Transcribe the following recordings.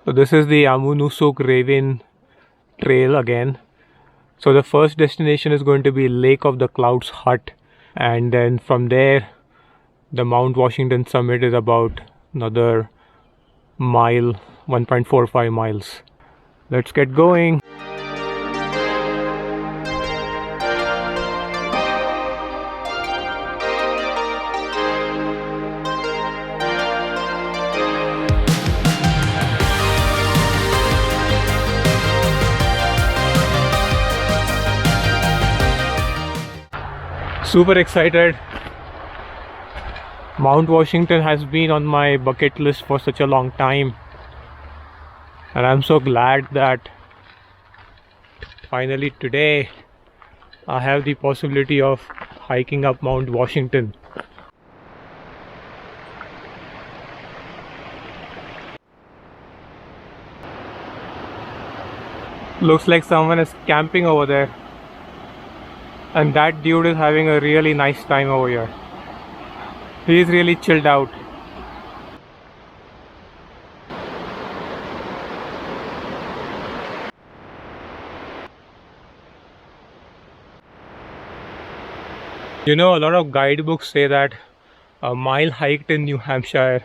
So this is the Ammonoosuc Ravine Trail again. So the first destination is going to be Lake of the Clouds Hut, and then from there the Mount Washington summit is about another mile, 1.45 miles. Let's get going. Super excited. Mount Washington has been on my bucket list for such a long time, and I'm so glad that finally today I have the possibility of hiking up Mount Washington. Looks like someone is camping over there, and that dude is having a really nice time over here. He is really chilled out. You know, a lot of guidebooks say that a mile hiked in New Hampshire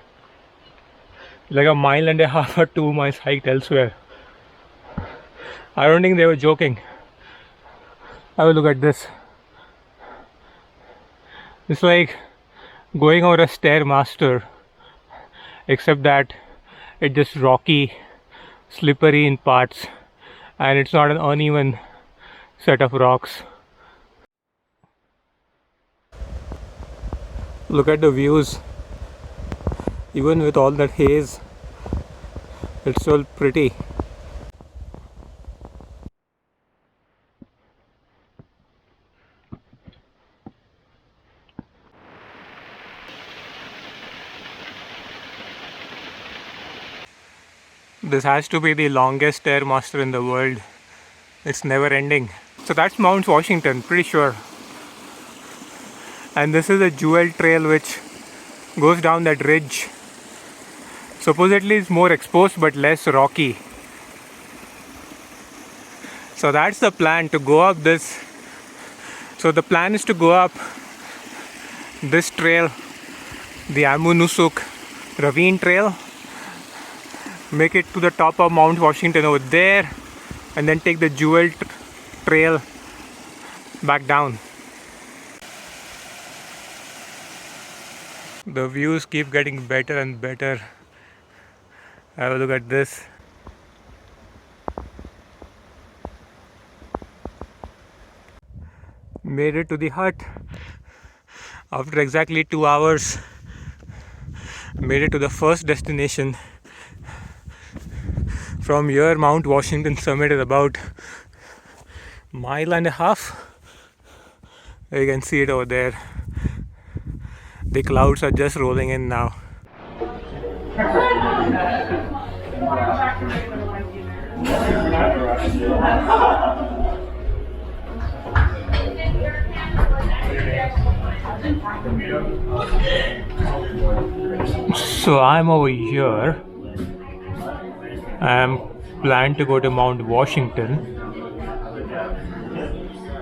is like a mile and a half or 2 miles hiked elsewhere. I don't think they were joking. Have a look at this. It's like going over a stairmaster, except that it's just rocky, slippery in parts, and it's not an uneven set of rocks. Look at the views. Even with all that haze, it's still pretty. This has to be the longest stairmaster in the world. It's never ending. So that's Mount Washington, pretty sure. And this is a jewel trail which goes down that ridge. Supposedly it's more exposed but less rocky. So that's the plan, to go up this. So the plan is to go up this trail, the Ammonoosuc Ravine Trail, make it to the top of Mount Washington over there, and then take the jewel trail back down. The views keep getting better and better. Have a look at this. Made it to the hut after exactly 2 hours. Made it to the first destination. From here, Mount Washington summit is about a mile and a half. You can see it over there. The clouds are just rolling in now. So I'm over here. I'm planned to go to Mount Washington.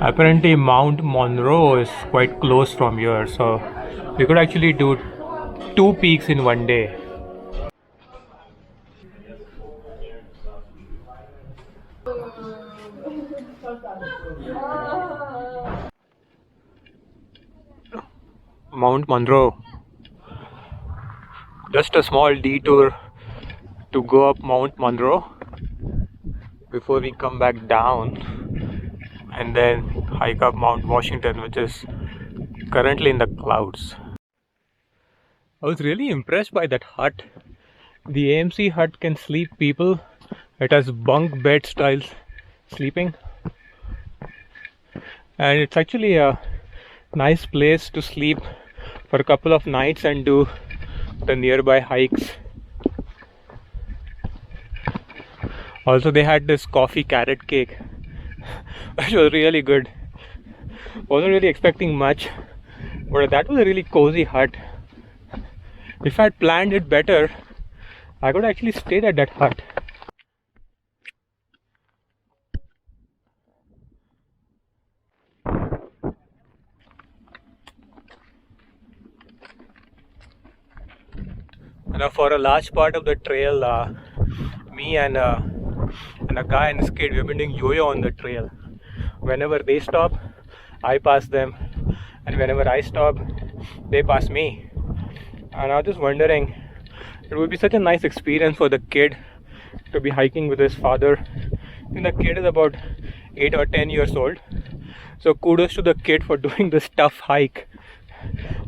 Apparently Mount Monroe is quite close from here, so we could actually do 2 peaks in one day. Mount Monroe. Just a small detour to go up Mount Monroe before we come back down and then hike up Mount Washington, which is currently in the clouds. I was really impressed by that hut. The AMC hut can sleep people. It has bunk bed style sleeping, and it's actually a nice place to sleep for a couple of nights and do the nearby hikes. Also, they had this coffee carrot cake which was really good. Wasn't really expecting much, but that was a really cozy hut. If I had planned it better, I could actually stay at that hut. For a large part of the trail, me and a guy and his kid, we've been doing yo-yo on the trail. Whenever they stop, I pass them, and whenever I stop, they pass me. And I was just wondering, it would be such a nice experience for the kid to be hiking with his father. I think the kid is about 8 or 10 years old, so kudos to the kid for doing this tough hike.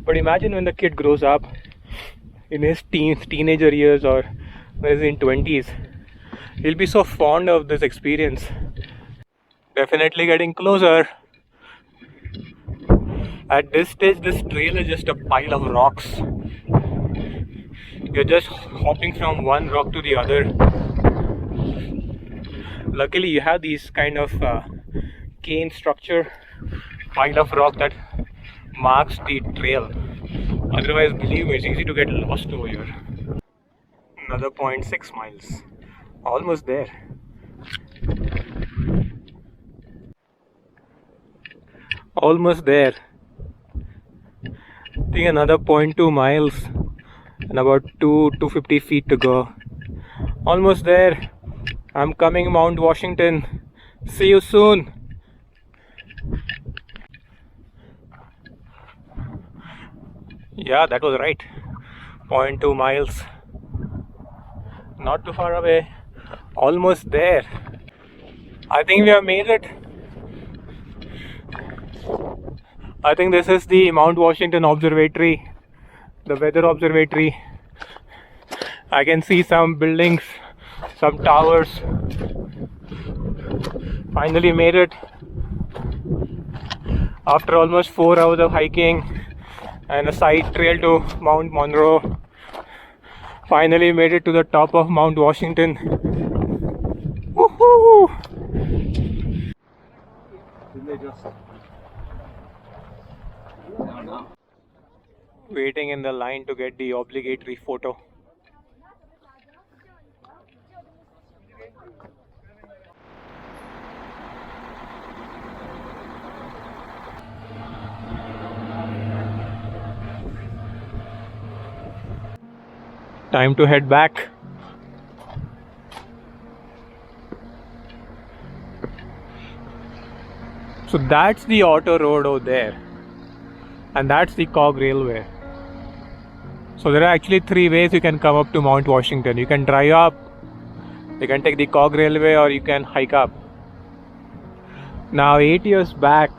But imagine when the kid grows up in his teenager years, or when he's in 20s, he'll be so fond of this experience. Definitely getting closer. At this stage, this trail is just a pile of rocks. You're just hopping from one rock to the other. Luckily, you have these kind of cane structure, pile of rock that marks the trail. Otherwise, believe me, it's easy to get lost over here. Another 0.6 miles. Almost there. Almost there. I think another 0.2 miles and about 250 feet to go. Almost there. I'm coming Mount Washington. See you soon. Yeah, that was right. 0.2 miles. Not too far away. Almost there. I think we have made it. I think this is the Mount Washington Observatory, the weather observatory. I can see some buildings, some towers. Finally made it. After almost 4 hours of hiking and a side trail to Mount Monroe, finally made it to the top of Mount Washington. Woohoo! Waiting in the line to get the obligatory photo. Time to head back. So that's the auto road over there, and that's the cog railway. So there are actually 3 ways you can come up to Mount Washington. You can drive up, you can take the cog railway, or you can hike up. Now 8 years back,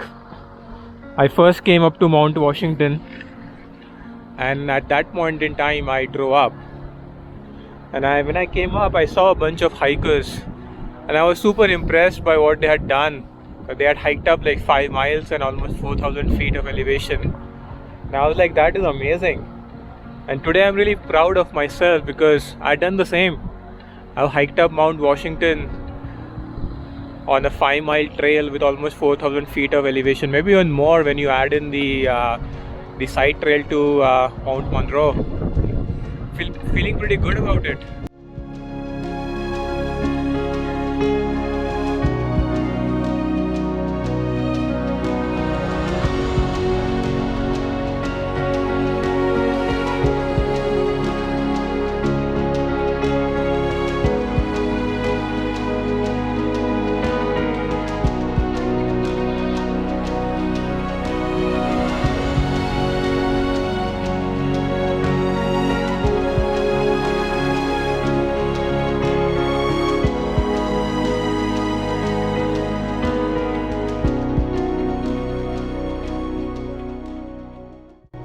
I first came up to Mount Washington, and at that point in time I drove up. And when I came up, I saw a bunch of hikers, and I was super impressed by what they had done. They had hiked up like 5 miles and almost 4,000 feet of elevation. And I was like, that is amazing. And today I'm really proud of myself because I've done the same. I've hiked up Mount Washington on a 5-mile trail with almost 4,000 feet of elevation, maybe even more when you add in the side trail to Mount Monroe. Feeling pretty good about it.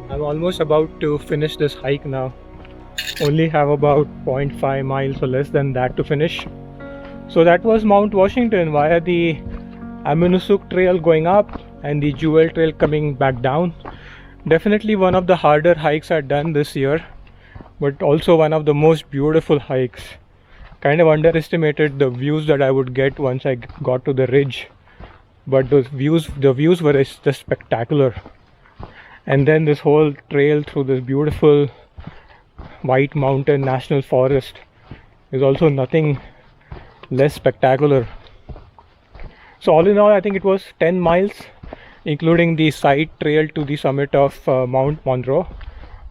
I'm almost about to finish this hike now. Only have about 0.5 miles or less than that to finish. So that was Mount Washington via the Ammonoosuc Trail going up and the Jewel Trail coming back down. Definitely one of the harder hikes I've done this year, but also one of the most beautiful hikes. Kind of underestimated the views that I would get once I got to the ridge, but the views were just spectacular. And then this whole trail through this beautiful White Mountain National Forest is also nothing less spectacular. So all in all, I think it was 10 miles, including the side trail to the summit of Mount Monroe.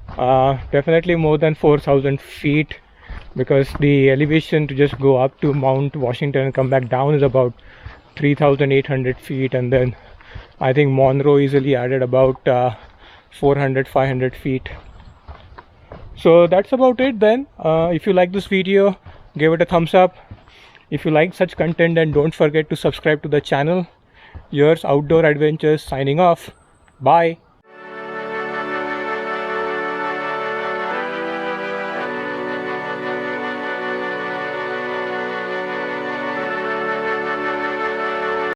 Definitely more than 4,000 feet, because the elevation to just go up to Mount Washington and come back down is about 3,800 feet, and then I think Monroe easily added about 400, 500 feet. So that's about it then. If you like this video, give it a thumbs up. If you like such content, then don't forget to subscribe to the channel. Yours Outdoor Adventures signing off. Bye.